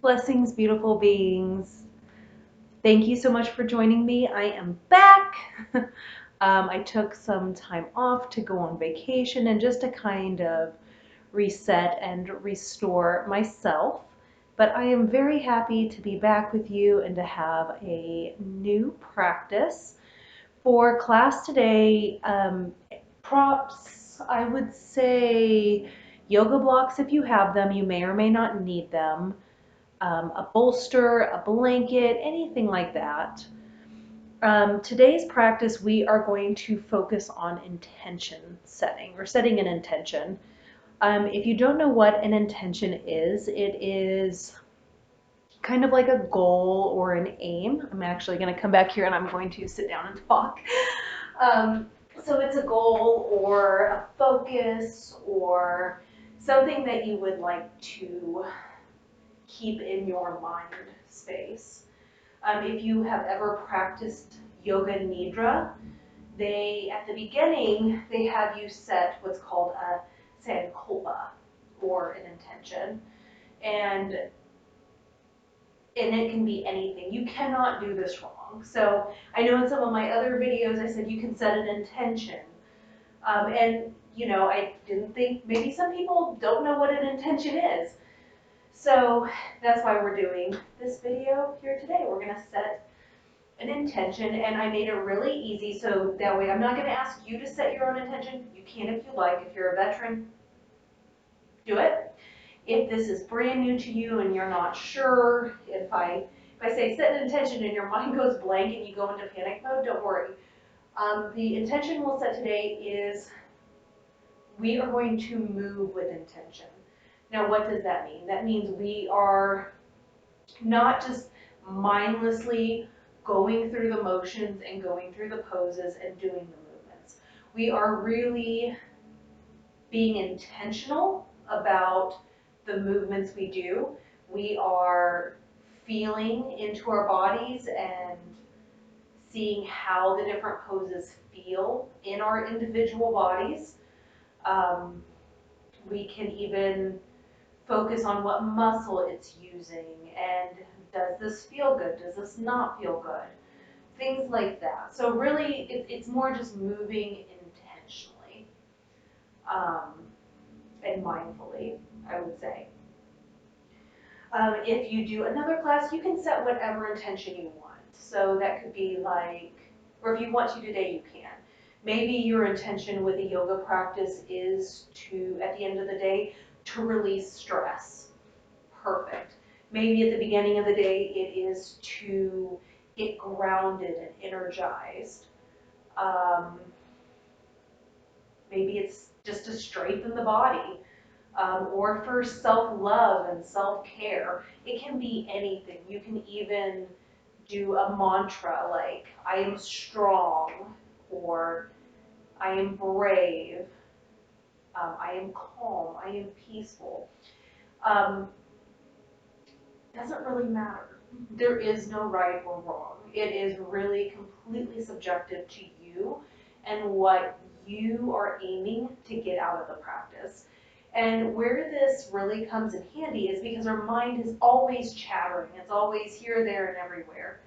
Blessings, beautiful beings. Thank you so much for joining me. I am back. I took some time off to go on vacation and just to kind of reset and restore myself. But I am very happy to be back with you and to have a new practice. For class today, props, I would say yoga blocks if you have them. You may or may not need them. A bolster, a blanket, anything like that. Today's practice, we are going to focus on intention setting, or setting an intention. If you don't know what an intention is, it is kind of like a goal or an aim. I'm actually going to come back here and I'm going to sit down and talk. Um, so it's a goal or a focus or something that you would like to keep in your mind space. If you have ever practiced yoga nidra, at the beginning, they have you set what's called a sankalpa, or an intention. And it can be anything. You cannot do this wrong. So I know in some of my other videos I said you can set an intention. And I didn't think, maybe some people don't know what an intention is. So that's why we're doing this video here today. We're going to set an intention, and I made it really easy so that way I'm not going to ask you to set your own intention. You can if you like. If you're a veteran, do it. If this is brand new to you and you're not sure, if I say set an intention and your mind goes blank and you go into panic mode, don't worry. The intention we'll set today is we are going to move with intention. Now, what does that mean? That means we are not just mindlessly going through the motions and going through the poses and doing the movements. We are really being intentional about the movements we do. We are feeling into our bodies and seeing how the different poses feel in our individual bodies. We can even focus on what muscle it's using and does this feel good? Does this not feel good? Things like that. So really, it's more just moving intentionally and mindfully, I would say. If you do another class, you can set whatever intention you want. So that could be like, or if you want to today, you can. Maybe your intention with a yoga practice is to, at the end of the day, to release stress. Perfect. Maybe at the beginning of the day, it is to get grounded and energized. Maybe it's just to strengthen the body. Or for self-love and self-care. It can be anything. You can even do a mantra like, I am strong, or I am brave, I am calm, I am peaceful. Doesn't really matter. There is no right or wrong. It is really completely subjective to you and what you are aiming to get out of the practice. And where this really comes in handy is because our mind is always chattering. It's always here, there, and everywhere.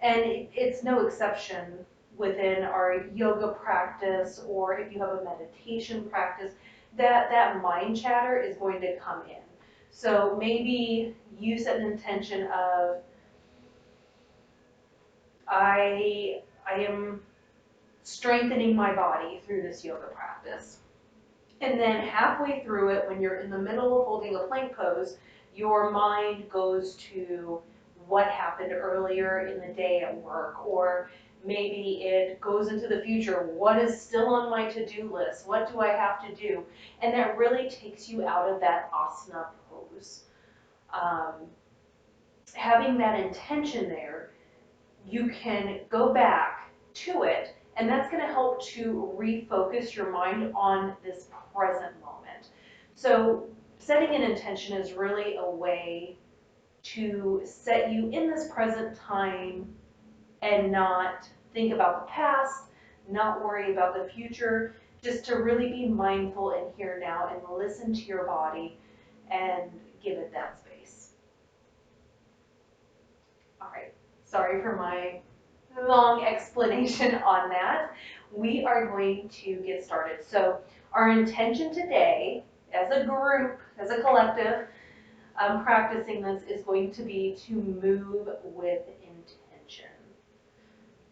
And it's no exception within our yoga practice, or if you have a meditation practice, that mind chatter is going to come in. So maybe you set an intention of, I am strengthening my body through this yoga practice. And then halfway through it, when you're in the middle of holding a plank pose, your mind goes to what happened earlier in the day at work, or maybe it goes into the future. What is still on my to-do list? What do I have to do? And that really takes you out of that asana pose. Having that intention there, you can go back to it, and that's going to help to refocus your mind on this present moment. So setting an intention is really a way to set you in this present time and not think about the past, not worry about the future, just to really be mindful and here now and listen to your body and give it that space. Sorry for my long explanation on that. We are going to get started. So our intention today, as a group, as a collective, practicing this is going to be to move with intention.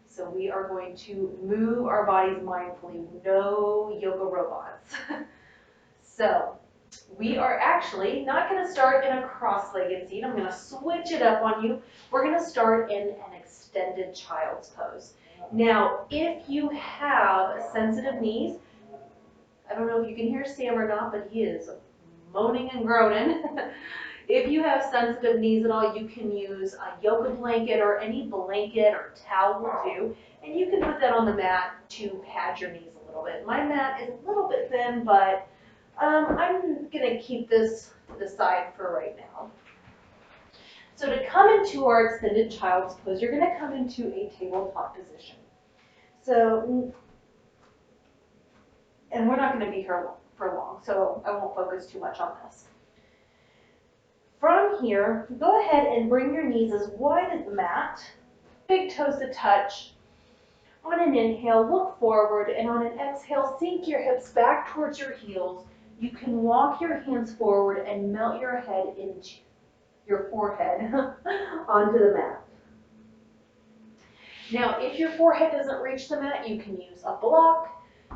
So we are going to move our bodies mindfully, no yoga robots. So we are actually not going to start in a cross-legged seat. I'm going to switch it up on you. We're going to start in an extended child's pose. Now, if you have sensitive knees, I don't know if you can hear Sam or not, but he is moaning and groaning. If you have sensitive knees at all, you can use a yoga blanket or any blanket or towel will do, and you can put that on the mat to pad your knees a little bit. My mat is a little bit thin, but I'm gonna keep this to the side for right now. So to come into our extended child's pose, you're gonna come into a tabletop position. So, and we're not gonna be here for long, so I won't focus too much on this. From here, go ahead and bring your knees as wide as the mat, big toes to touch. On an inhale, look forward, and on an exhale, sink your hips back towards your heels. You can walk your hands forward and melt your head into your forehead onto the mat. Now, if your forehead doesn't reach the mat, you can use a block,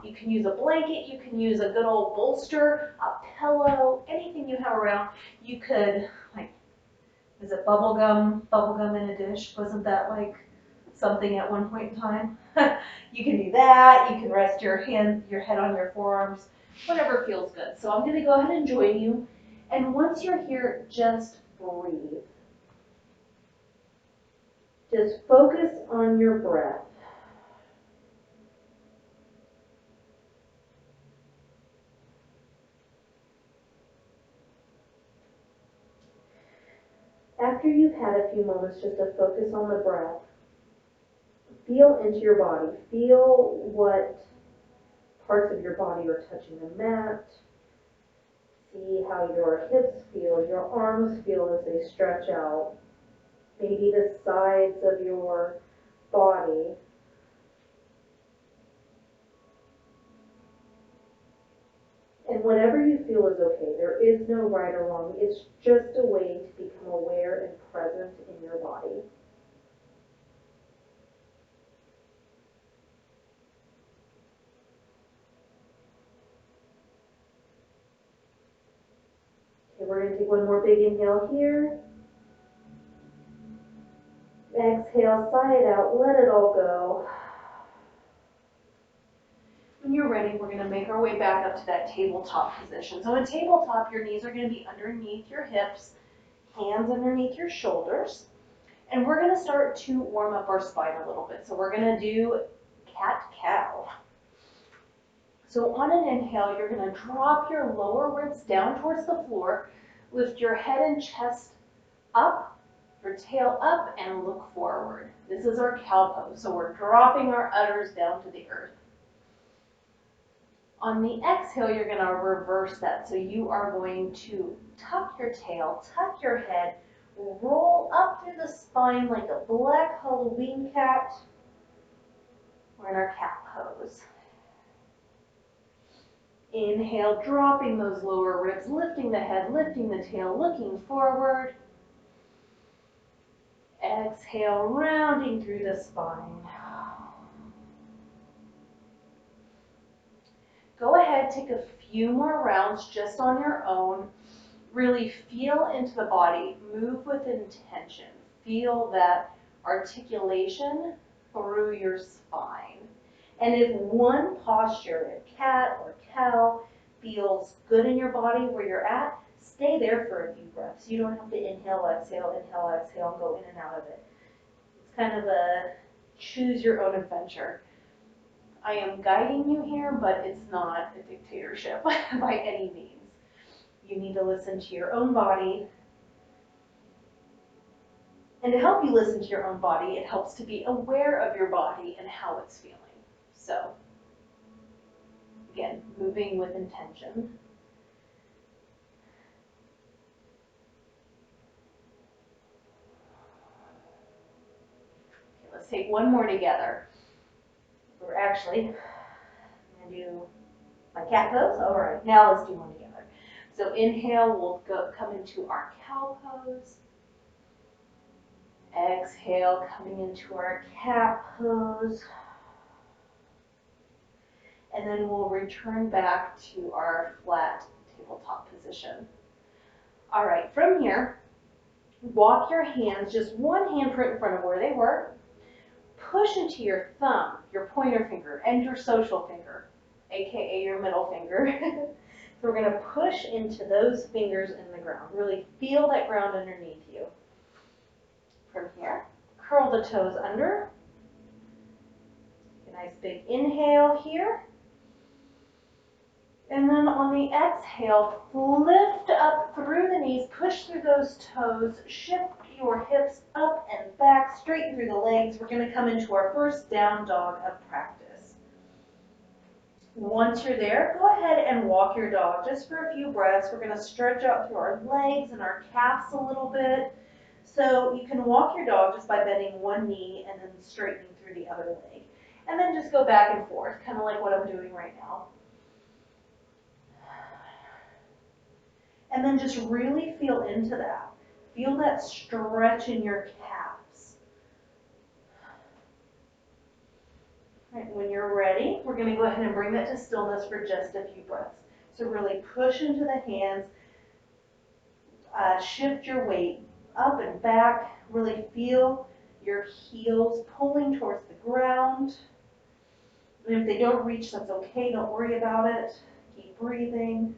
you can use a blanket, you can use a good old bolster, a pillow, anything you have around. You could, like, is it bubble gum in a dish? Wasn't that like something at one point in time? You can do that. You can rest your head on your forearms, whatever feels good. So I'm going to go ahead and join you. And once you're here, just breathe. Just focus on your breath. After you've had a few moments just to focus on the breath, feel into your body. Feel what parts of your body are touching the mat. See how your hips feel, your arms feel as they stretch out. Maybe the sides of your body. And whatever you feel is okay. There is no right or wrong. It's just a way to become aware and present in your body. Okay, we're going to take one more big inhale here. Exhale, sigh it out, let it all go. When you're ready, we're going to make our way back up to that tabletop position. So in tabletop, your knees are going to be underneath your hips, hands underneath your shoulders. And we're going to start to warm up our spine a little bit. So we're going to do cat-cow. So on an inhale, you're going to drop your lower ribs down towards the floor, lift your head and chest up, your tail up, and look forward. This is our cow pose. So we're dropping our udders down to the earth. On the exhale, you're going to reverse that. So you are going to tuck your tail, tuck your head, roll up through the spine like a black Halloween cat. We're in our cat pose. Inhale, dropping those lower ribs, lifting the head, lifting the tail, looking forward. Exhale, rounding through the spine. Go ahead, take a few more rounds just on your own. Really feel into the body, move with intention. Feel that articulation through your spine. And if one posture, if cat or cow, feels good in your body where you're at, stay there for a few breaths. You don't have to inhale, exhale, and go in and out of it. It's kind of a choose your own adventure. I am guiding you here, but it's not a dictatorship by any means. You need to listen to your own body. And to help you listen to your own body, it helps to be aware of your body and how it's feeling. So, again, moving with intention. Let's take one more together. We're actually going to do my cat pose. All right, now let's do one together. So inhale, we'll come into our cow pose. Exhale, coming into our cat pose. And then we'll return back to our flat tabletop position. All right, from here, walk your hands, just one handprint in front of where they were. Push into your thumb, your pointer finger, and your social finger, aka your middle finger. So we're going to push into those fingers in the ground. Really feel that ground underneath you. From here, curl the toes under. Take a nice big inhale here. And then on the exhale, lift up through the knees, push through those toes, shift your hips up and back, straight through the legs. We're going to come into our first down dog of practice. Once you're there, go ahead and walk your dog just for a few breaths. We're going to stretch out through our legs and our calves a little bit. So you can walk your dog just by bending one knee and then straightening through the other leg. And then just go back and forth, kind of like what I'm doing right now. And then just really feel into that. Feel that stretch in your calves. All right, when you're ready, we're going to go ahead and bring that to stillness for just a few breaths. So really push into the hands, shift your weight up and back. Really feel your heels pulling towards the ground. And if they don't reach, that's okay. Don't worry about it. Keep breathing.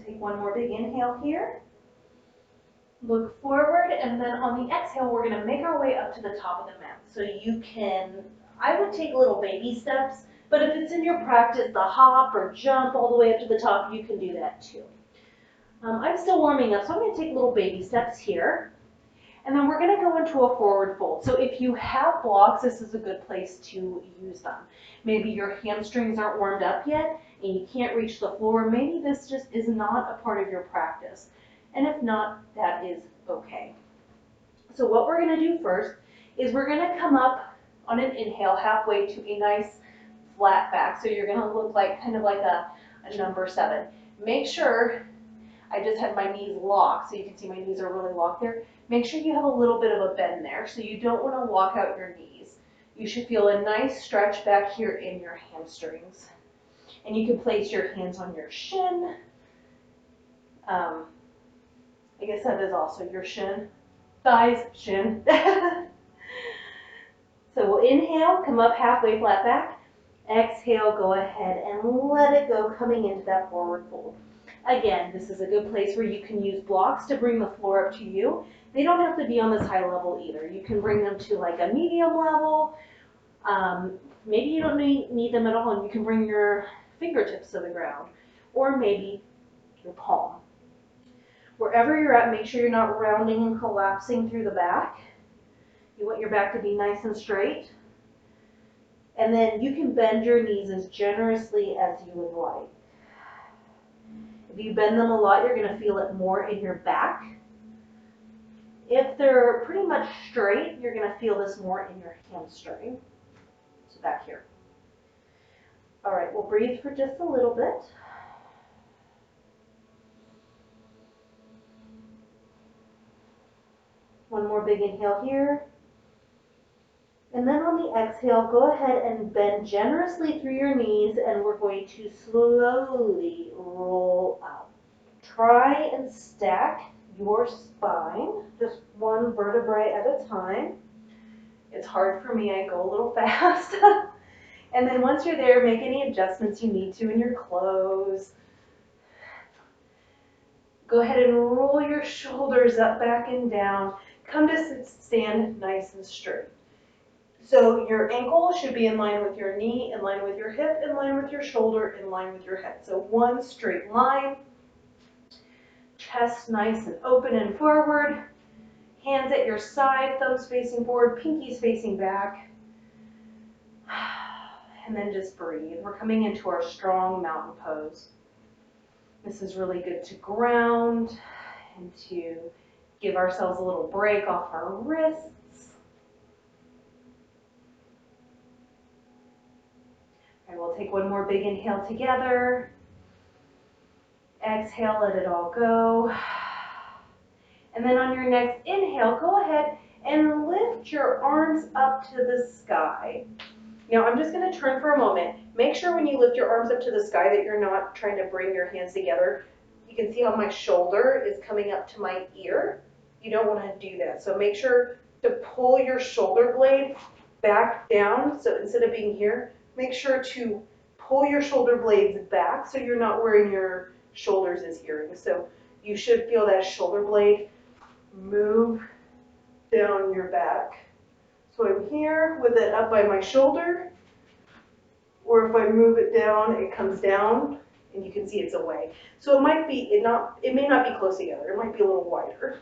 Take one more big inhale here. Look forward, and then on the exhale, we're going to make our way up to the top of the mat. So you can, I would take little baby steps, but if it's in your practice, the hop or jump all the way up to the top, you can do that too. I'm still warming up, so I'm going to take little baby steps here. And then we're going to go into a forward fold. So if you have blocks, this is a good place to use them. Maybe your hamstrings aren't warmed up yet and you can't reach the floor. Maybe this just is not a part of your practice. And if not, that is okay. So what we're going to do first is we're going to come up on an inhale halfway to a nice flat back. So you're going to look like kind of like a number 7. Make sure, I just had my knees locked, so you can see my knees are really locked there. Make sure you have a little bit of a bend there, so you don't want to lock out your knees. You should feel a nice stretch back here in your hamstrings. And you can place your hands on your shin. I guess that is also your shin. Thighs, shin. So we'll inhale, come up halfway flat back. Exhale, go ahead and let it go, coming into that forward fold. Again, this is a good place where you can use blocks to bring the floor up to you. They don't have to be on this high level either. You can bring them to like a medium level. Maybe you don't need them at all, and you can bring your fingertips to the ground, or maybe your palm. Wherever you're at, make sure you're not rounding and collapsing through the back. You want your back to be nice and straight. And then you can bend your knees as generously as you would like. If you bend them a lot, you're going to feel it more in your back. If they're pretty much straight, you're going to feel this more in your hamstring. So back here. All right, we'll breathe for just a little bit. One more big inhale here. And then on the exhale, go ahead and bend generously through your knees, and we're going to slowly roll out. Try and stack your spine, just one vertebrae at a time. It's hard for me, I go a little fast. And then once you're there, make any adjustments you need to in your clothes. Go ahead and roll your shoulders up, back and down. Come to stand nice and straight. So your ankle should be in line with your knee, in line with your hip, in line with your shoulder, in line with your head. So one straight line. Chest nice and open and forward. Hands at your side, thumbs facing forward, pinkies facing back. and then just breathe. We're coming into our strong mountain pose. This is really good to ground and to give ourselves a little break off our wrists. All right, we'll take one more big inhale together. Exhale, let it all go. And then on your next inhale, go ahead and lift your arms up to the sky. Now I'm just going to turn for a moment. Make sure when you lift your arms up to the sky that you're not trying to bring your hands together. You can see how my shoulder is coming up to my ear. You don't want to do that. So make sure to pull your shoulder blade back down. So instead of being here, make sure to pull your shoulder blades back so you're not wearing your shoulders as earrings. So you should feel that shoulder blade move down your back. So I'm here with it up by my shoulder, or if I move it down, it comes down, and you can see it's away. So it may not be close together. It might be a little wider.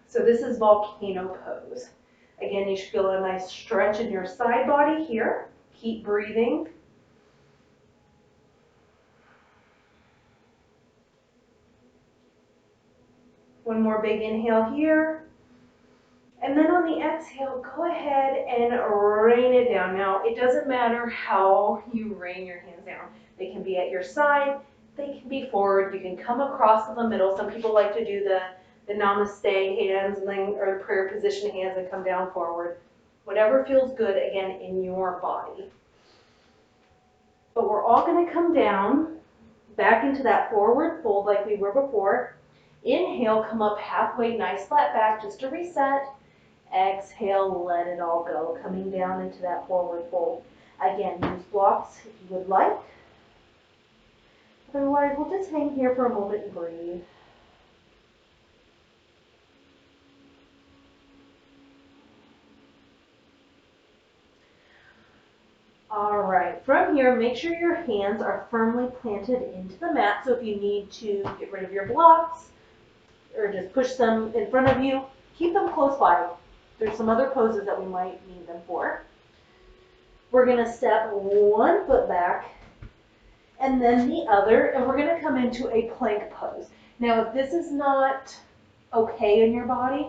So this is volcano pose. Again, you should feel a nice stretch in your side body here. Keep breathing. One more big inhale here. And then on the exhale, go ahead and rain it down. Now, it doesn't matter how you rain your hands down. They can be at your side, they can be forward, you can come across to the middle. Some people like to do the namaste hands and then, or prayer position hands and come down forward. Whatever feels good, again, in your body. But we're all gonna come down, back into that forward fold like we were before. Inhale, come up halfway, nice flat back, just to reset. Exhale, let it all go, coming down into that forward fold. Again, use blocks if you would like. Otherwise, we'll just hang here for a moment and breathe. All right, from here, make sure your hands are firmly planted into the mat. So if you need to get rid of your blocks or just push them in front of you, keep them close by. There's some other poses that we might need them for. We're gonna step one foot back and then the other, and we're gonna come into a plank pose. Now, if this is not okay in your body,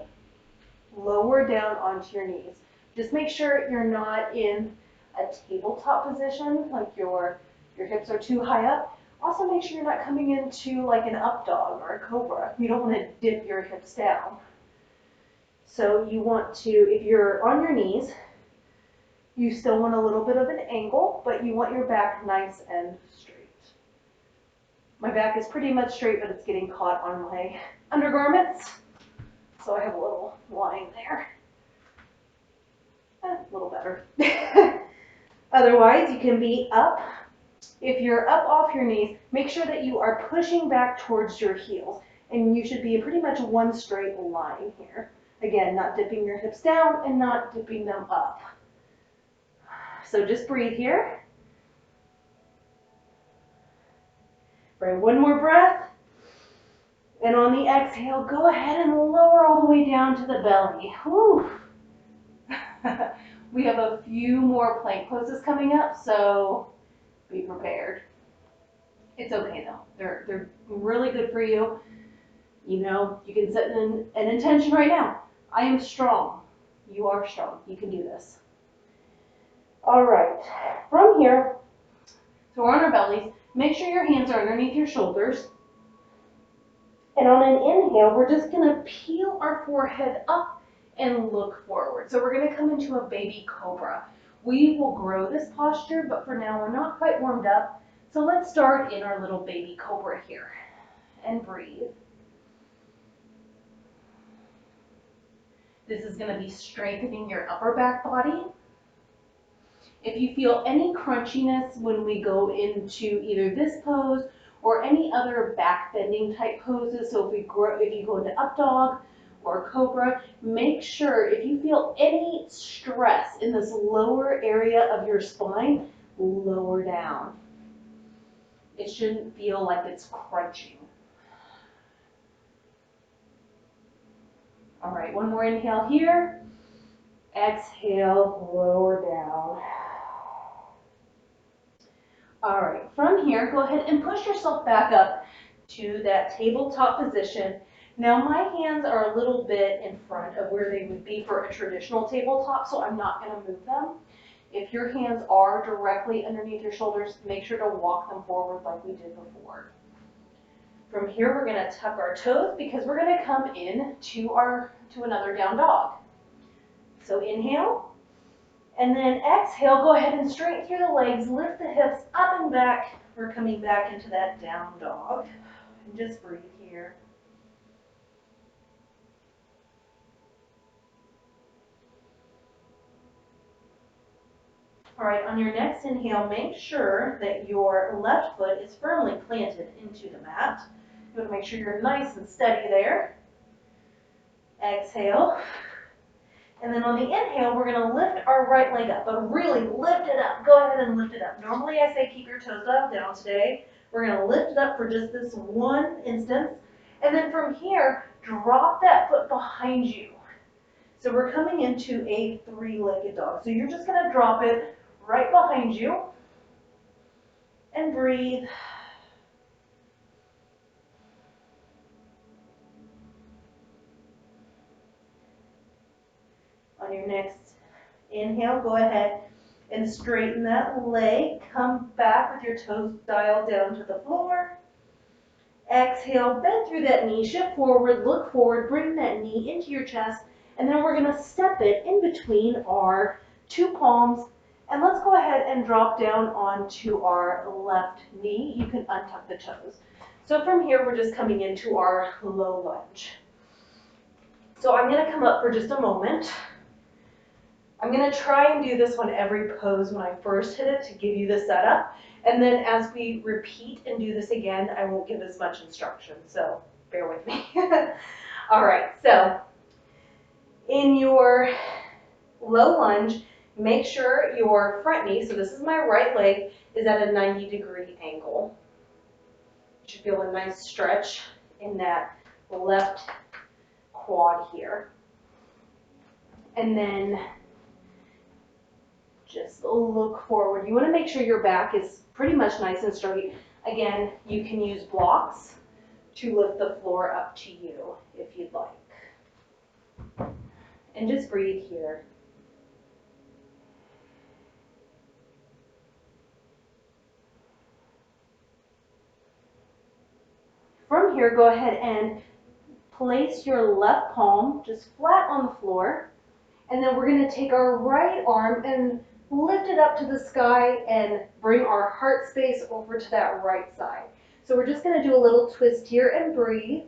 lower down onto your knees. Just make sure you're not in a tabletop position, like your hips are too high up. Also make sure you're not coming into like an up dog or a cobra. You don't want to dip your hips down. So you want to, if you're on your knees, you still want a little bit of an angle, but you want your back nice and straight. My back is pretty much straight, but it's getting caught on my undergarments. So I have a little line there. A little better. Otherwise, you can be up. If you're up off your knees, make sure that you are pushing back towards your heels. And you should be in pretty much one straight line here. Again, not dipping your hips down and not dipping them up. So just breathe here. Right, one more breath. And on the exhale, go ahead and lower all the way down to the belly. Whew. We have a few more plank poses coming up, so be prepared. It's okay though. They're really good for you. You know, you can set an intention right now. I am strong. You are strong. You can do this. All right. From here, so we're on our bellies. Make sure your hands are underneath your shoulders. And on an inhale, we're just going to peel our forehead up and look forward. So we're going to come into a baby cobra. We will grow this posture, but for now we're not quite warmed up. So let's start in our little baby cobra here and breathe. This is going to be strengthening your upper back body. If you feel any crunchiness when we go into either this pose or any other back bending type poses, so if you go into up dog or cobra, make sure if you feel any stress in this lower area of your spine, lower down. It shouldn't feel like it's crunching. All right, one more inhale here. Exhale, lower down. All right, from here, go ahead and push yourself back up to that tabletop position. Now my hands are a little bit in front of where they would be for a traditional tabletop, so I'm not going to move them. If your hands are directly underneath your shoulders, make sure to walk them forward like we did before. From here, we're going to tuck our toes because we're going to come in to another down dog. So inhale, and then exhale, go ahead and straighten through the legs, lift the hips up and back. We're coming back into that down dog. And just breathe here. All right, on your next inhale, make sure that your left foot is firmly planted into the mat. You want to make sure you're nice and steady there. Exhale. And then on the inhale, we're going to lift our right leg up, but really lift it up. Go ahead and lift it up. Normally I say keep your toes dialed down. Today, we're going to lift it up for just this one instance. And then from here, drop that foot behind you. So we're coming into a three-legged dog. So you're just going to drop it right behind you and breathe. On your next inhale, go ahead and straighten that leg. Come back with your toes dialed down to the floor. Exhale, bend through that knee, shift forward, look forward, bring that knee into your chest, and then we're going to step it in between our two palms. And let's go ahead and drop down onto our left knee. You can untuck the toes. So from here, we're just coming into our low lunge. So I'm going to come up for just a moment. I'm going to try and do this one every pose when I first hit it to give you the setup. And then as we repeat and do this again, I won't give as much instruction, so bear with me. All right, so in your low lunge, make sure your front knee, so this is my right leg, is at a 90-degree angle. You should feel a nice stretch in that left quad here. And then just look forward. You want to make sure your back is pretty much nice and straight. Again, you can use blocks to lift the floor up to you if you'd like. And just breathe here. From here, go ahead and place your left palm just flat on the floor. And then we're going to take our right arm and lift it up to the sky and bring our heart space over to that right side. So we're just going to do a little twist here and breathe.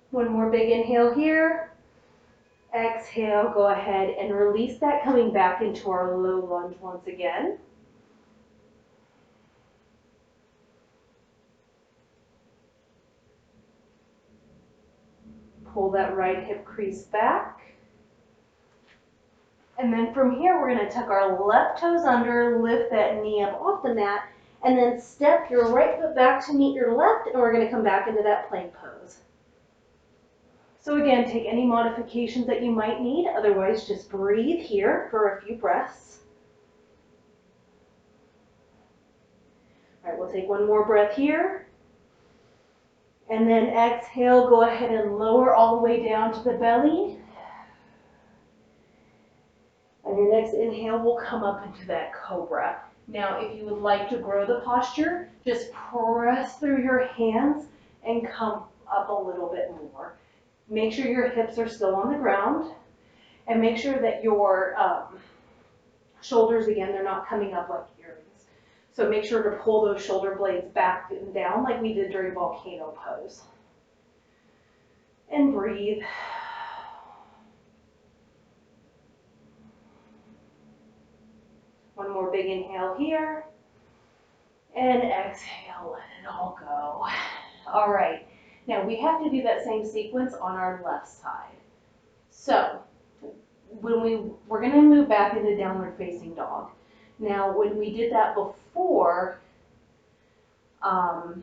One more big inhale here. Exhale, go ahead and release that, coming back into our low lunge once again. Pull that right hip crease back. And then from here, we're going to tuck our left toes under, lift that knee up off the mat, and then step your right foot back to meet your left, and we're going to come back into that plank pose. So again, take any modifications that you might need. Otherwise, just breathe here for a few breaths. All right, we'll take one more breath here. And then exhale, go ahead and lower all the way down to the belly. And your next inhale will come up into that cobra. Now, if you would like to grow the posture, just press through your hands and come up a little bit more. Make sure your hips are still on the ground, and make sure that your shoulders, again, they're not coming up like earrings. So make sure to pull those shoulder blades back and down like we did during volcano pose. And breathe. One more big inhale here. And exhale, let it all go. All right, now we have to do that same sequence on our left side. So when we're going to move back into downward facing dog. Now, when we did that before, I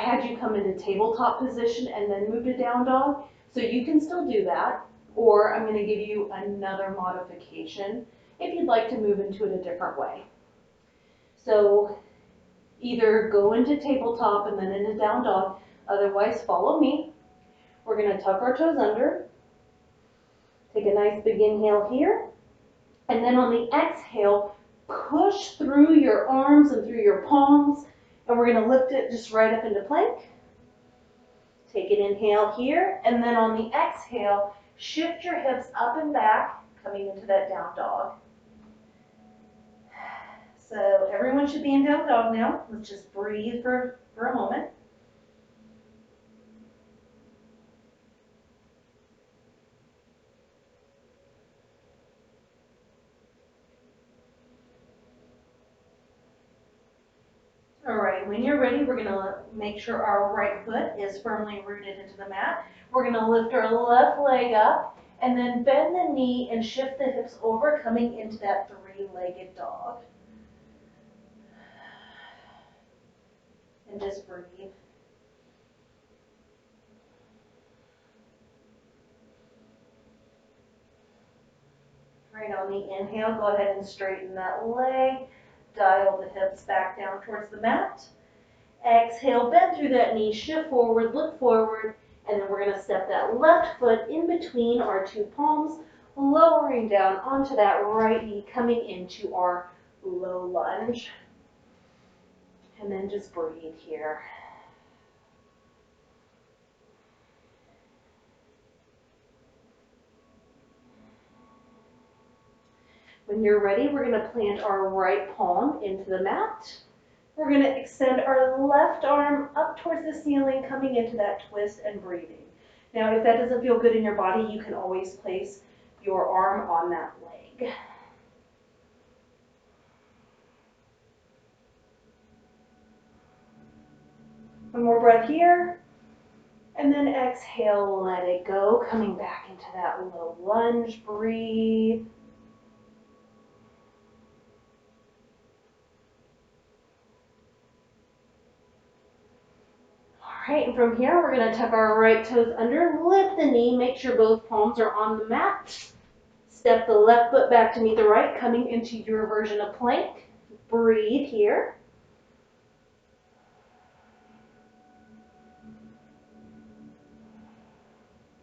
had you come into tabletop position and then move to down dog. So you can still do that, or I'm going to give you another modification if you'd like to move into it a different way. So either go into tabletop and then into down dog, otherwise follow me. We're going to tuck our toes under, take a nice big inhale here, and then on the exhale, push through your arms and through your palms, and we're going to lift it just right up into plank. Take an inhale here, and then on the exhale, shift your hips up and back, coming into that down dog. So everyone should be in down dog now. Let's just breathe for a moment. All right, when you're ready, we're gonna make sure our right foot is firmly rooted into the mat. We're gonna lift our left leg up and then bend the knee and shift the hips over, coming into that three-legged dog. And just breathe. Right, on the inhale, go ahead and straighten that leg. Dial the hips back down towards the mat. Exhale, bend through that knee, shift forward, look forward, and then we're going to step that left foot in between our two palms, lowering down onto that right knee, coming into our low lunge. And then just breathe here. When you're ready, we're going to plant our right palm into the mat. We're going to extend our left arm up towards the ceiling, coming into that twist and breathing. Now, if that doesn't feel good in your body, you can always place your arm on that leg. One more breath here. And then exhale, let it go, coming back into that low lunge. Breathe. All right, and from here, we're going to tuck our right toes under, lift the knee, make sure both palms are on the mat. Step the left foot back to meet the right, coming into your version of plank. Breathe here.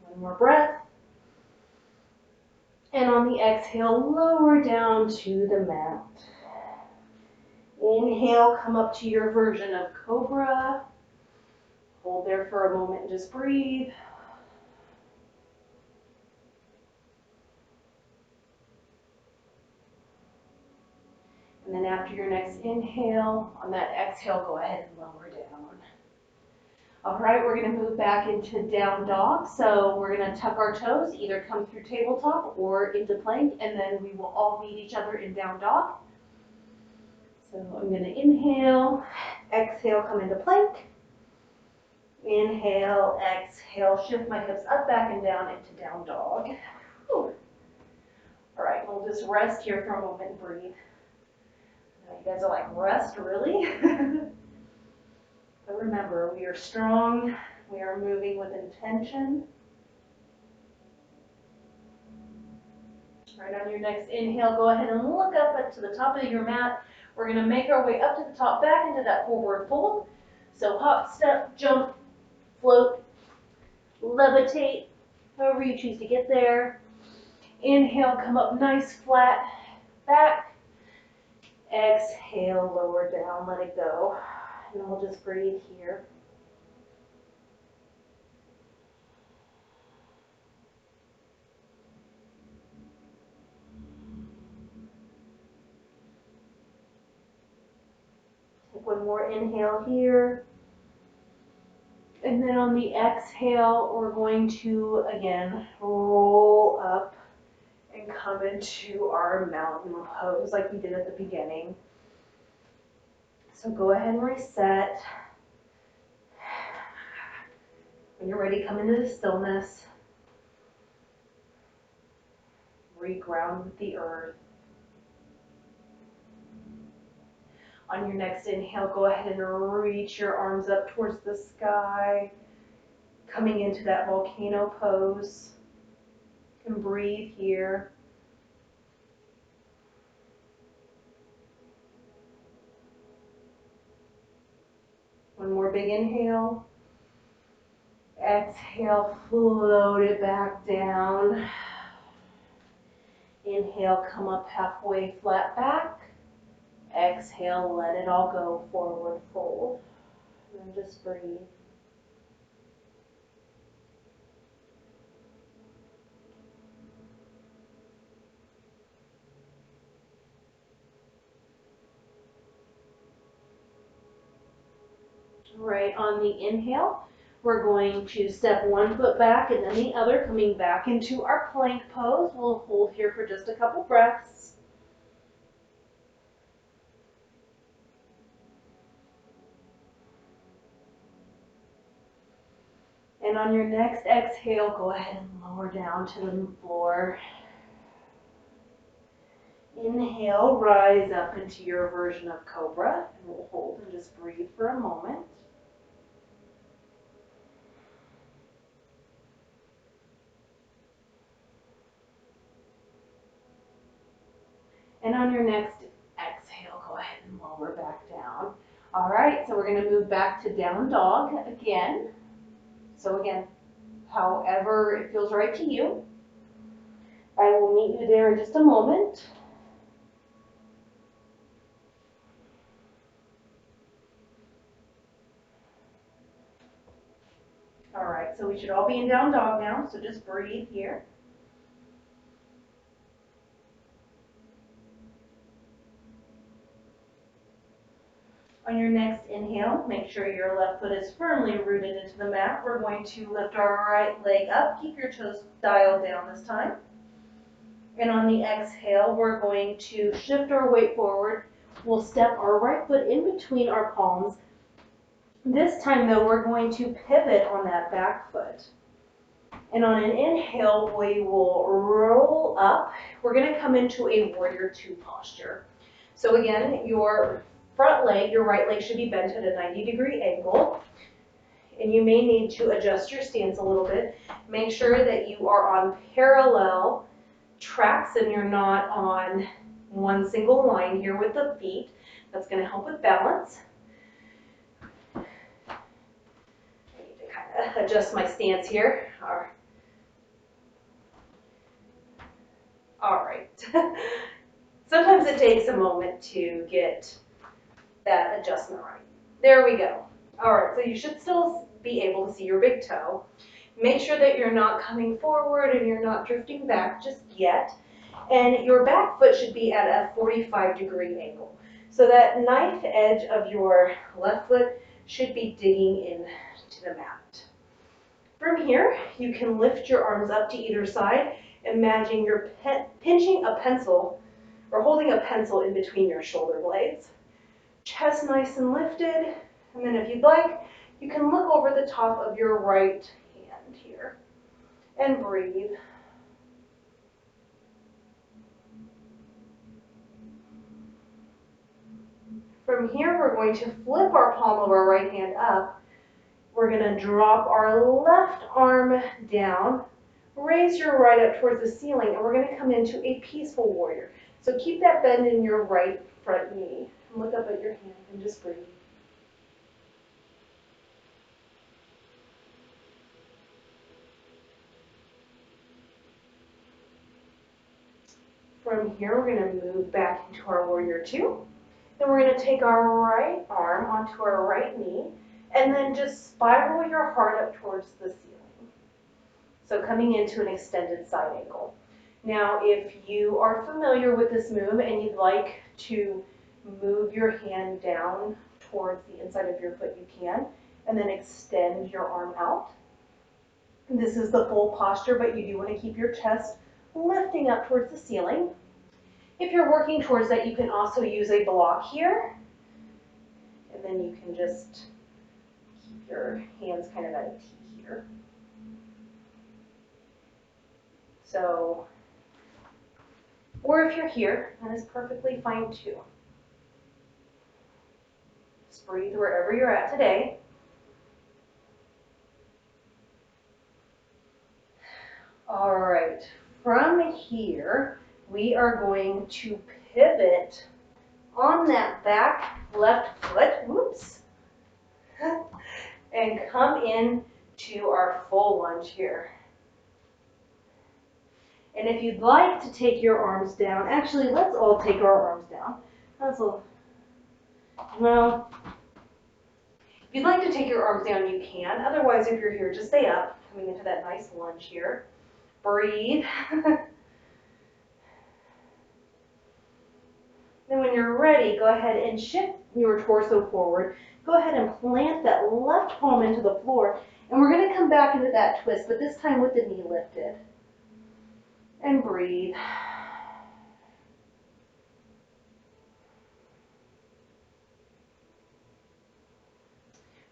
One more breath. And on the exhale, lower down to the mat. Inhale, come up to your version of cobra. Hold there for a moment and just breathe. And then after your next inhale, on that exhale, go ahead and lower down. All right, we're going to move back into down dog. So we're going to tuck our toes, either come through tabletop or into plank, and then we will all meet each other in down dog. So I'm going to inhale, exhale, come into plank. Inhale, exhale, shift my hips up, back, and down into down dog. Whew. All right, we'll just rest here for a moment and breathe. Now you guys are like, rest, really? But remember, we are strong. We are moving with intention. All right, on your next inhale, go ahead and look up to the top of your mat. We're going to make our way up to the top, back into that forward fold. So hop, step, jump, float, levitate, however you choose to get there. Inhale, come up nice, flat back. Exhale, lower down, let it go. And we'll just breathe here. Take one more inhale here. And then on the exhale, we're going to, again, roll up and come into our mountain pose like we did at the beginning. So go ahead and reset. When you're ready, come into the stillness. Reground with the earth. On your next inhale, go ahead and reach your arms up towards the sky, coming into that volcano pose. And breathe here. One more big inhale. Exhale, float it back down. Inhale, come up halfway, flat back. Exhale, let it all go, forward fold. And just breathe. Right, on the inhale, we're going to step one foot back and then the other, coming back into our plank pose. We'll hold here for just a couple breaths. And on your next exhale, go ahead and lower down to the floor. Inhale, rise up into your version of cobra, and we'll hold and just breathe for a moment. And on your next exhale, go ahead and lower back down. All right, so we're going to move back to down dog again. So again, however it feels right to you. I will meet you there in just a moment. All right, so we should all be in down dog now, so just breathe here. On your next inhale, make sure your left foot is firmly rooted into the mat. We're going to lift our right leg up. Keep your toes dialed down this time. And on the exhale, we're going to shift our weight forward. We'll step our right foot in between our palms. This time, though, we're going to pivot on that back foot. And on an inhale, we will roll up. We're going to come into a warrior two posture. So again, your front leg, your right leg should be bent at a 90-degree angle. And you may need to adjust your stance a little bit. Make sure that you are on parallel tracks and you're not on one single line here with the feet. That's going to help with balance. I need to kind of adjust my stance here. All right. Sometimes it takes a moment to get that adjustment right. There we go. All right, so you should still be able to see your big toe. Make sure that you're not coming forward and you're not drifting back just yet. And your back foot should be at a 45-degree angle. So that knife edge of your left foot should be digging into the mat. From here, you can lift your arms up to either side. Imagine you're pinching a pencil or holding a pencil in between your shoulder blades. Chest nice and lifted. And then if you'd like, you can look over the top of your right hand here and breathe. From here, we're going to flip our palm of our right hand up. We're going to drop our left arm down, raise your right up towards the ceiling, and we're going to come into a peaceful warrior. So keep that bend in your right front knee. And look up at your hand and just breathe. From here, we're going to move back into our warrior two. Then we're going to take our right arm onto our right knee and then just spiral your heart up towards the ceiling. So coming into an extended side angle. Now, if you are familiar with this move and you'd like to move your hand down towards the inside of your foot, you can, and then extend your arm out. This is the full posture, but you do want to keep your chest lifting up towards the ceiling. If you're working towards that, you can also use a block here, and then you can just keep your hands kind of at a T here. So, or if you're here, that is perfectly fine too. Just breathe wherever you're at today. All right, from here, we are going to pivot on that back left foot, whoops, and come in to our full lunge here. And if you'd like to take your arms down, actually, let's all take our arms down. That's a, well, if you'd like to take your arms down, you can. Otherwise, if you're here, just stay up, coming into that nice lunge here. Breathe. Then when you're ready, go ahead and shift your torso forward. Go ahead and plant that left palm into the floor. And we're going to come back into that twist, but this time with the knee lifted. And breathe.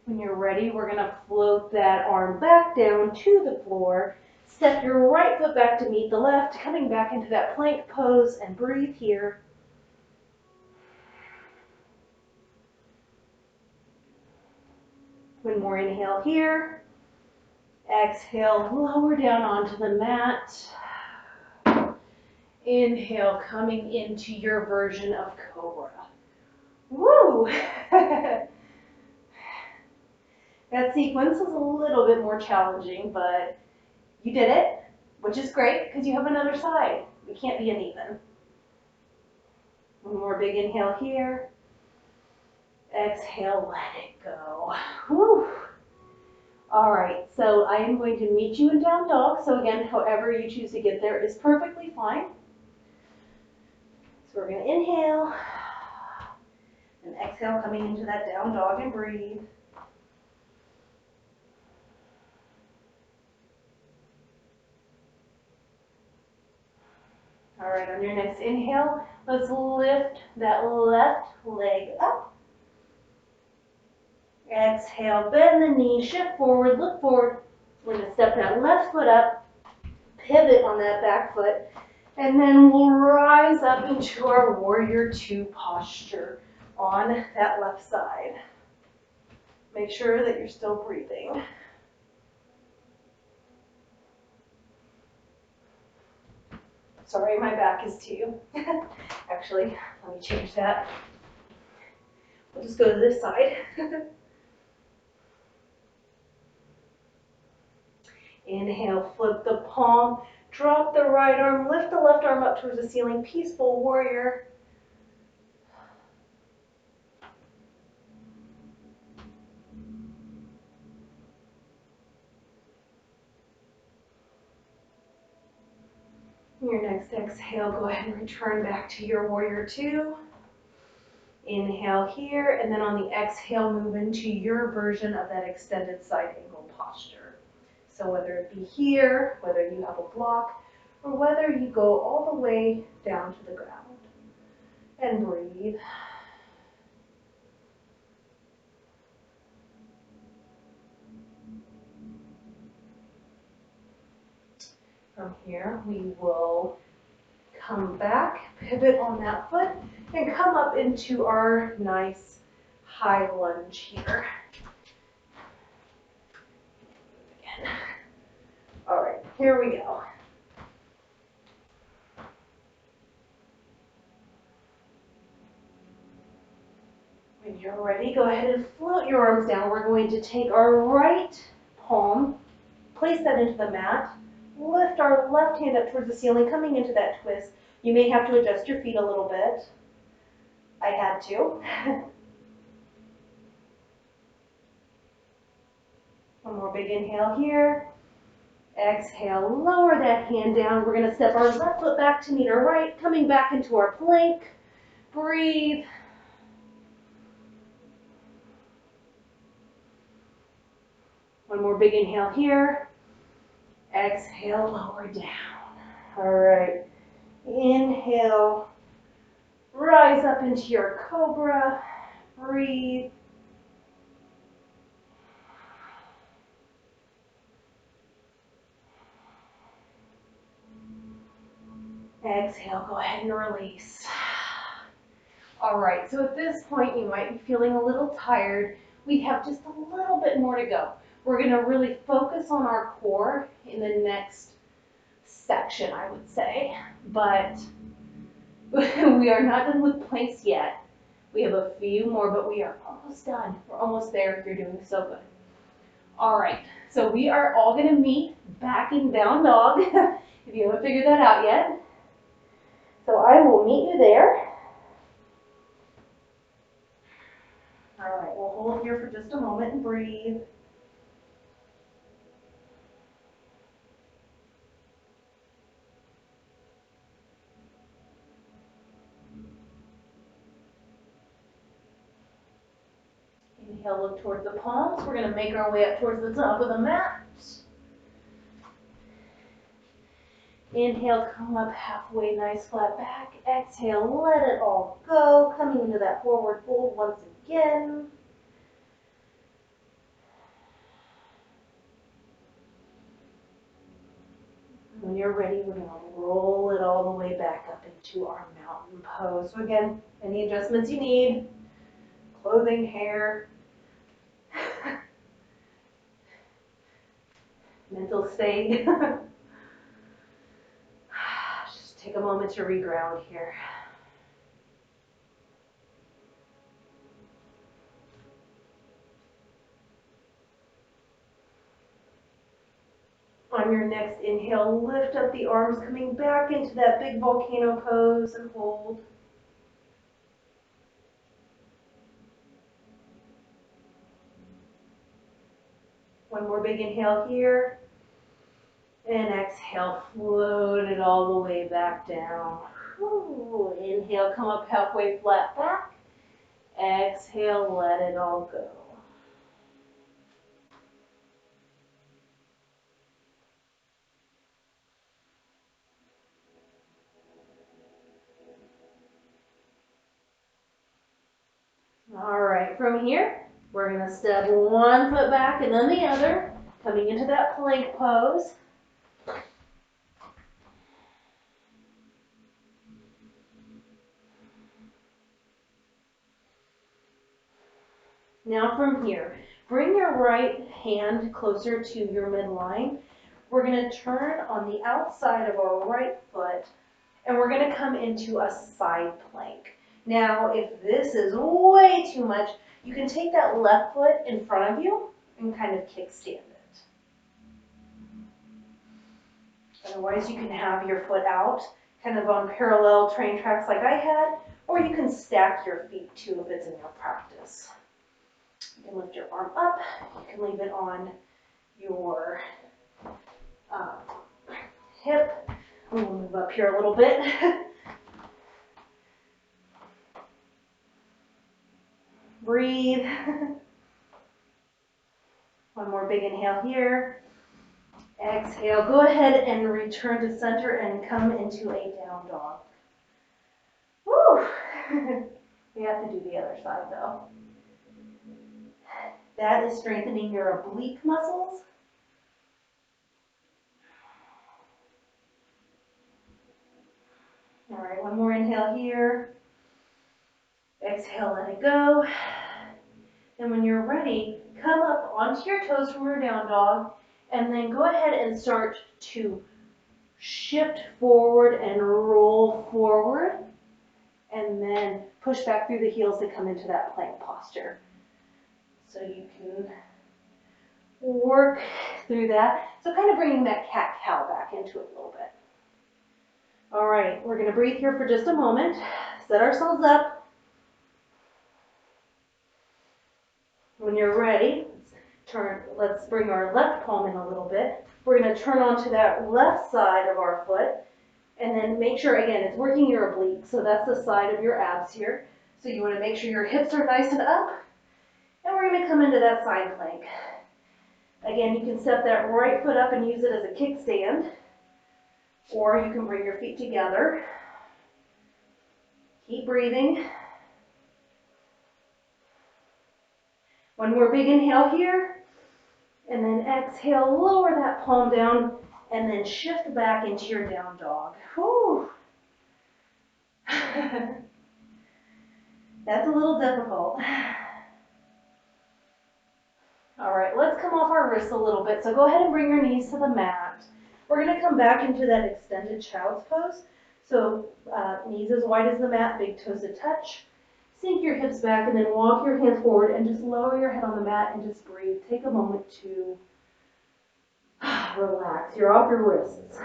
When you're ready, we're going to float that arm back down to the floor. Step your right foot back to meet the left, coming back into that plank pose, and breathe here. One more inhale here. Exhale, lower down onto the mat. Inhale, coming into your version of Cobra. Woo! That sequence was a little bit more challenging, but you did it, which is great because you have another side. We can't be uneven. One more big inhale here. Exhale, let it go. Woo! All right, so I am going to meet you in down dog. So again, however you choose to get there is perfectly fine. So we're going to inhale and exhale, coming into that down dog, and breathe. All right, on your next inhale, let's lift that left leg up. Exhale, bend the knee, shift forward, look forward. We're going to step that left foot up, pivot on that back foot, and then we'll rise up into our warrior two posture on that left side. Make sure that you're still breathing. Sorry, my back is to you. Actually, let me change that. We'll just go to this side. Inhale, flip the palm, drop the right arm, lift the left arm up towards the ceiling, peaceful warrior. Your next exhale, go ahead and return back to your warrior two. Inhale here, and then on the exhale, move into your version of that extended side angle posture. So whether it be here, whether you have a block, or whether you go all the way down to the ground. And breathe. From here, we will come back, pivot on that foot, and come up into our nice high lunge here. Again. All right, here we go. When you're ready, go ahead and float your arms down. We're going to take our right palm, place that into the mat, lift our left hand up towards the ceiling, coming into that twist. You may have to adjust your feet a little bit. I had to. One more big inhale here. Exhale, lower that hand down. We're going to step our left foot back to meet our right, coming back into our plank. Breathe. One more big inhale here. Exhale, lower down. All right. Inhale. Rise up into your cobra. Breathe. Exhale, go ahead and release. All right, so at this point, you might be feeling a little tired. We have just a little bit more to go. We're gonna really focus on our core in the next section, I would say. But we are not done with planks yet. We have a few more, but we are almost done. We're almost there. You're doing so good. All right, so we are all gonna meet back in down dog, if you haven't figured that out yet. So I will meet you there. All right, we'll hold here for just a moment and breathe. Inhale, look towards the palms. We're gonna make our way up towards the top of the mat. Inhale, come up halfway, nice flat back. Exhale, let it all go. Coming into that forward fold once again. When you're ready, we're going to roll it all the way back up into our mountain pose. So again, any adjustments you need, clothing, hair, mental state. Just take a moment to reground here. On your next inhale, lift up the arms, coming back into that big volcano pose and hold. One more big inhale here. And exhale, float it all the way back down. Ooh, inhale, come up halfway, flat back. Exhale, let it all go. All right, from here, we're gonna step one foot back and then the other, coming into that plank pose. Now from here, bring your right hand closer to your midline. We're gonna turn on the outside of our right foot and we're gonna come into a side plank. Now, if this is way too much, you can take that left foot in front of you and kind of kickstand it. Otherwise, you can have your foot out, kind of on parallel train tracks like I had, or you can stack your feet too if it's in your practice. You can lift your arm up, you can leave it on your hip. I'm gonna move up here a little bit. Breathe. One more big inhale here. Exhale. Go ahead and return to center and come into a down dog. Woo! We have to do the other side though. That is strengthening your oblique muscles. All right, one more inhale here. Exhale, let it go. And when you're ready, come up onto your toes from your down dog, and then go ahead and start to shift forward and roll forward, and then push back through the heels to come into that plank posture. So you can work through that. So kind of bringing that cat-cow back into it a little bit. All right, we're going to breathe here for just a moment, set ourselves up. When you're ready, let's bring our left palm in a little bit. We're going to turn onto that left side of our foot, and then make sure, again, it's working your oblique, so that's the side of your abs here. So you want to make sure your hips are nice and up, and we're going to come into that side plank. Again, you can step that right foot up and use it as a kickstand, or you can bring your feet together. Keep breathing. One more big inhale here, and then exhale, lower that palm down, and then shift back into your down dog. Whew. That's a little difficult. All right, let's come off our wrists a little bit. So go ahead and bring your knees to the mat. We're gonna come back into that extended child's pose. So knees as wide as the mat, big toes to touch. Sink your hips back and then walk your hands forward and just lower your head on the mat and just breathe. Take a moment to relax. You're off your wrists.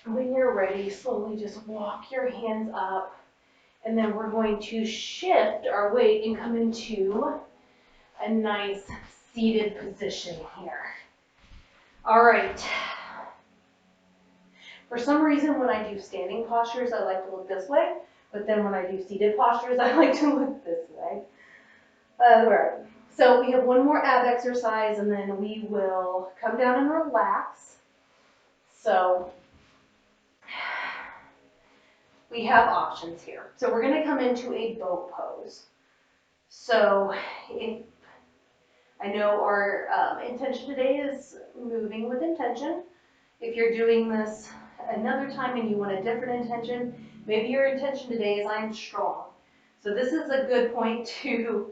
When you're ready, slowly just walk your hands up. And then we're going to shift our weight and come into a nice seated position here. All right. For some reason, when I do standing postures, I like to look this way. But then when I do seated postures, I like to look this way. All right. So we have one more ab exercise, and then we will come down and relax. So we have options here. So we're going to come into a boat pose. So if I know our intention today is moving with intention. If you're doing this another time and you want a different intention, maybe your intention today is I'm strong. So this is a good point in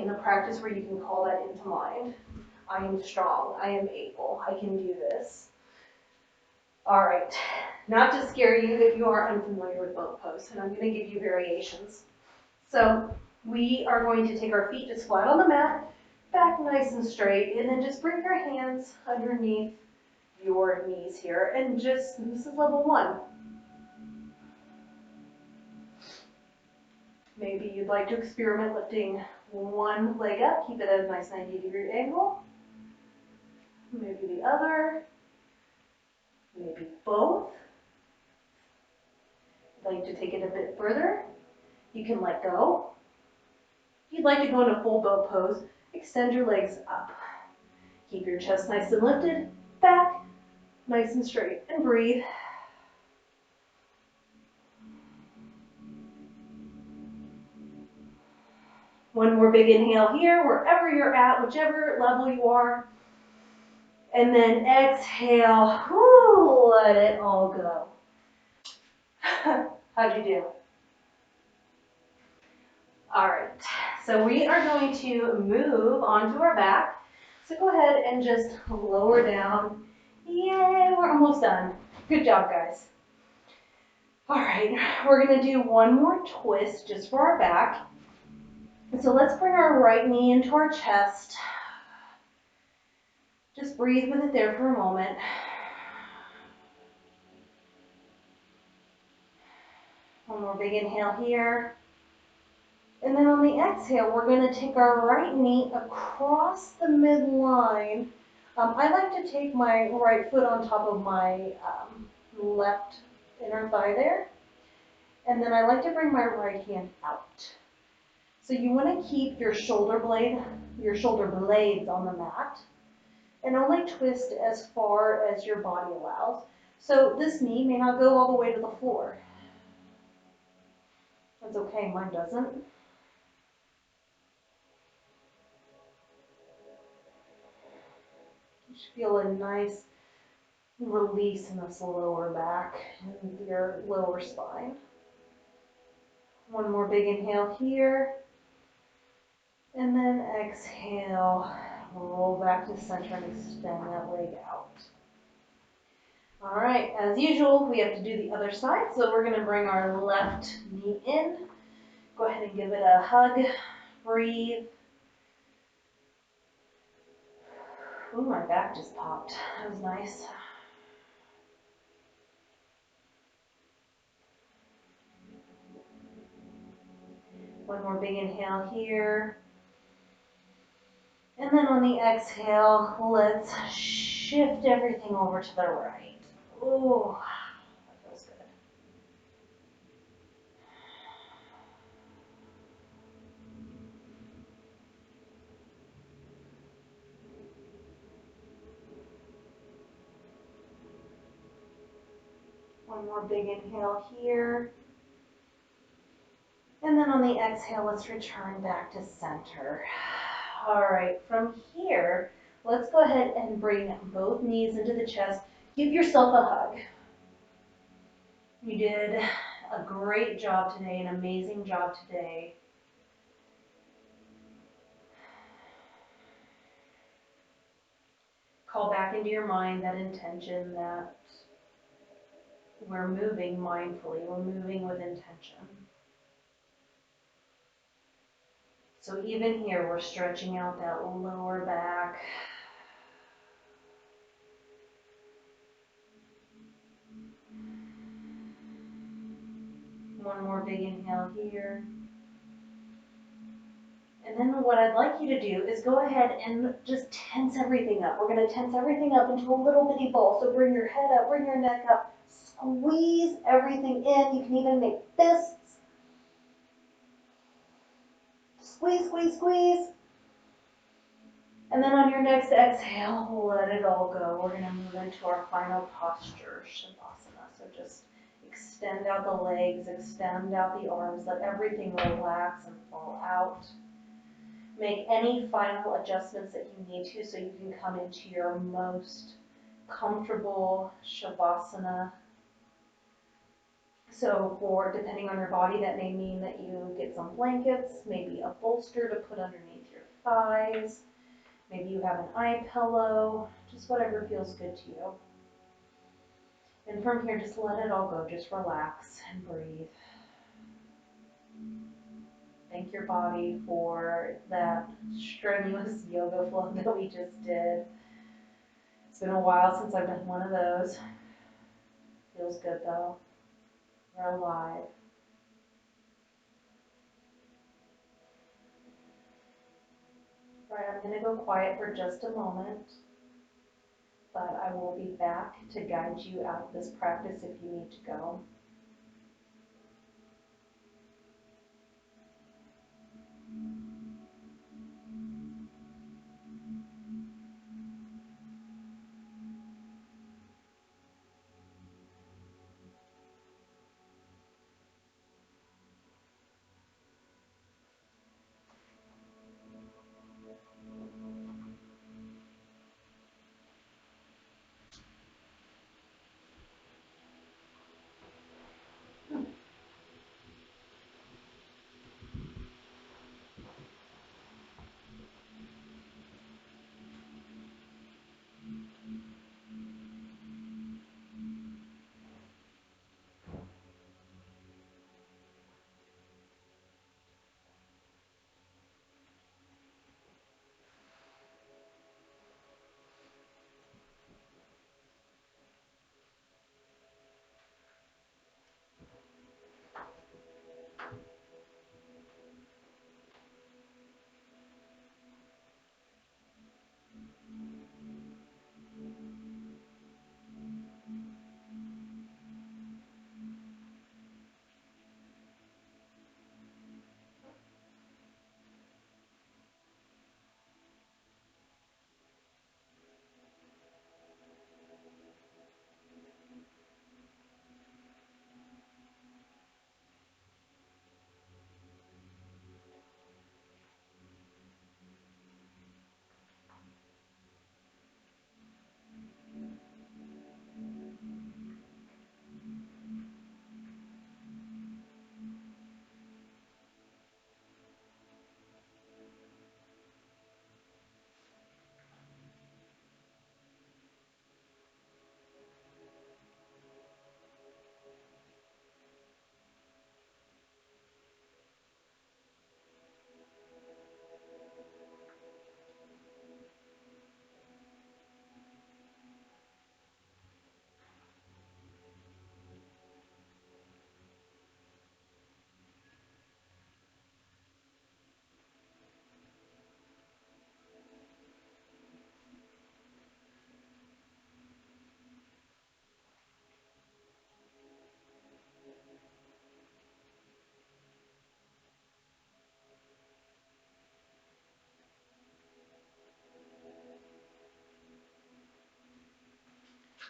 the practice where you can call that into mind. I am strong, I am able, I can do this. All right, not to scare you if you are unfamiliar with boat pose, and I'm going to give you variations. So we are going to take our feet just flat on the mat, back nice and straight, and then just bring your hands underneath your knees here, and just, this is level one. Maybe you'd like to experiment lifting one leg up, keep it at a nice 90-degree angle. Maybe the other, maybe both. If you'd like to take it a bit further, you can let go. If you'd like to go into full boat pose, extend your legs up. Keep your chest nice and lifted, back, nice and straight, and breathe. One more big inhale here, wherever you're at, whichever level you are. And then exhale, whoo, let it all go. How'd you do? All right, so we are going to move onto our back. So go ahead and just lower down. Yay, we're almost done. Good job, guys. All right, we're gonna do one more twist just for our back. So let's bring our right knee into our chest. Just breathe with it there for a moment. One more big inhale here. And then on the exhale, we're going to take our right knee across the midline. I like to take my right foot on top of my left inner thigh there. And then I like to bring my right hand out. So you want to keep your shoulder blades on the mat. And only twist as far as your body allows. So this knee may not go all the way to the floor. That's okay, mine doesn't. Just feel a nice release in this lower back and your lower spine. One more big inhale here. And then exhale, roll back to center and extend that leg out. All right, as usual, we have to do the other side. So we're gonna bring our left knee in. Go ahead and give it a hug, breathe. Ooh, my back just popped. That was nice. One more big inhale here. And then on the exhale, let's shift everything over to the right. Ooh, that feels good. One more big inhale here. And then on the exhale, let's return back to center. All right, from here, let's go ahead and bring both knees into the chest. Give yourself a hug. You did a great job today, an amazing job today. Call back into your mind that intention that we're moving mindfully, we're moving with intention. So even here, we're stretching out that lower back. One more big inhale here. And then what I'd like you to do is go ahead and just tense everything up. We're going to tense everything up into a little bitty ball. So bring your head up, bring your neck up, squeeze everything in. You can even make fists. Squeeze, squeeze, squeeze. And then on your next exhale, let it all go. We're going to move into our final posture, Shavasana. So just extend out the legs, extend out the arms, let everything relax and fall out. Make any final adjustments that you need to so you can come into your most comfortable Shavasana. So depending on your body, that may mean that you get some blankets, maybe a bolster to put underneath your thighs. Maybe you have an eye pillow, just whatever feels good to you. And from here, just let it all go. Just relax and breathe. Thank your body for that strenuous yoga flow that we just did. It's been a while since I've done one of those. Feels good though. We're alive. All right, I'm going to go quiet for just a moment, but I will be back to guide you out of this practice if you need to go.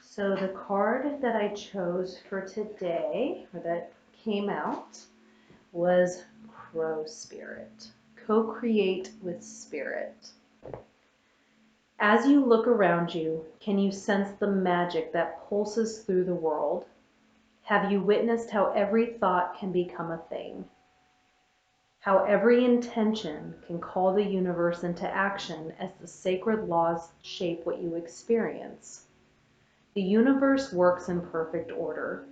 So the card that I chose for today, or that came out, was Crow Spirit. Co-create with Spirit. As you look around you, can you sense the magic that pulses through the world? Have you witnessed how every thought can become a thing? How every intention can call the universe into action as the sacred laws shape what you experience? The universe works in perfect order.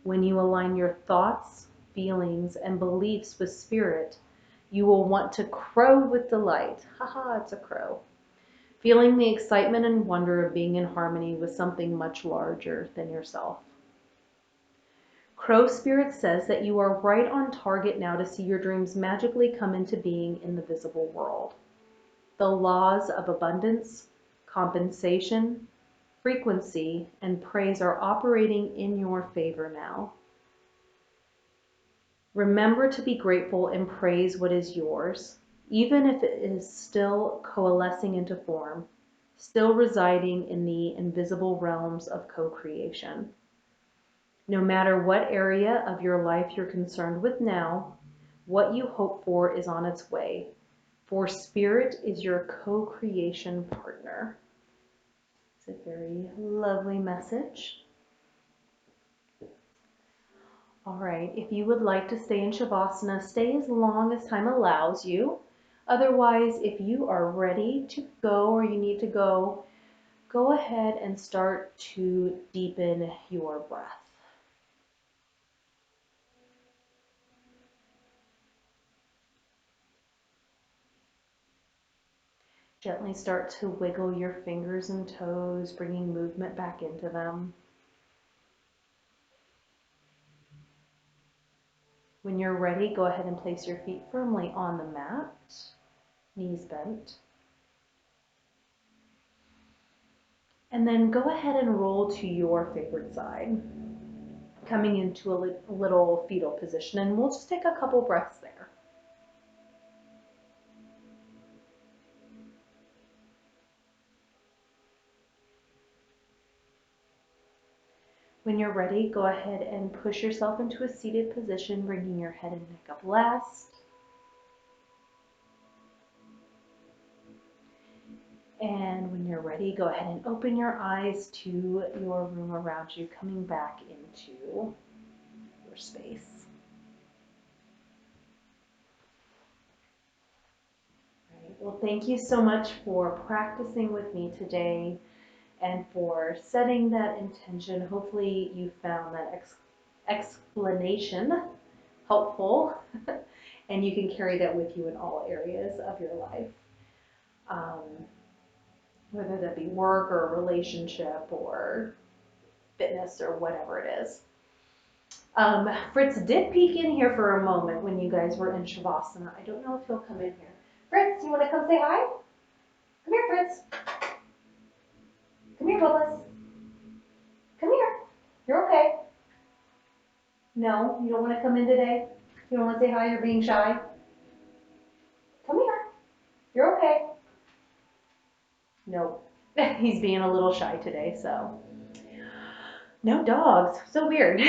When you align your thoughts, feelings, and beliefs with spirit, you will want to crow with delight. Haha, it's a crow. Feeling the excitement and wonder of being in harmony with something much larger than yourself. Crow Spirit says that you are right on target now to see your dreams magically come into being in the visible world. The laws of abundance, compensation, frequency, and praise are operating in your favor now. Remember to be grateful and praise what is yours, even if it is still coalescing into form, still residing in the invisible realms of co-creation. No matter what area of your life you're concerned with now, what you hope for is on its way, for Spirit is your co-creation partner. It's a very lovely message. All right, if you would like to stay in Shavasana, stay as long as time allows you. Otherwise, if you are ready to go or you need to go, go ahead and start to deepen your breath. Gently start to wiggle your fingers and toes, bringing movement back into them. When you're ready, go ahead and place your feet firmly on the mat, knees bent. And then go ahead and roll to your favorite side, coming into a little fetal position, and we'll just take a couple breaths there. When you're ready, go ahead and push yourself into a seated position, bringing your head and neck up last. And when you're ready, go ahead and open your eyes to your room around you, coming back into your space. All right. Well, thank you so much for practicing with me today and for setting that intention. Hopefully you found that explanation helpful and you can carry that with you in all areas of your life. Whether that be work or a relationship or fitness or whatever it is. Fritz did peek in here for a moment when you guys were in Shavasana. I don't know if he'll come in here. Fritz, you want to come say hi? Come here, Fritz. Come here, Bubbles. Come here. You're okay. No, you don't want to come in today? You don't want to say hi? You're being shy? Come here. You're okay. Nope. He's being a little shy today, so. No dogs. So weird.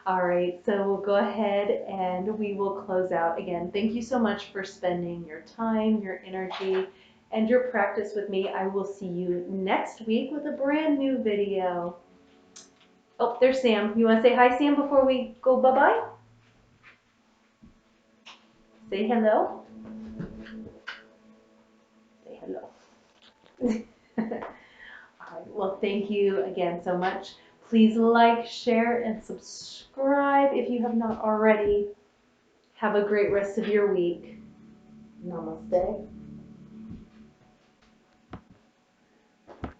All right, so we'll go ahead and we will close out. Again, thank you so much for spending your time, your energy, and your practice with me. I will see you next week with a brand new video. Oh, there's Sam. You want to say hi, Sam, before we go bye-bye? Say hello. Say hello. All right, well, thank you again so much. Please like, share, and subscribe if you have not already. Have a great rest of your week. Namaste.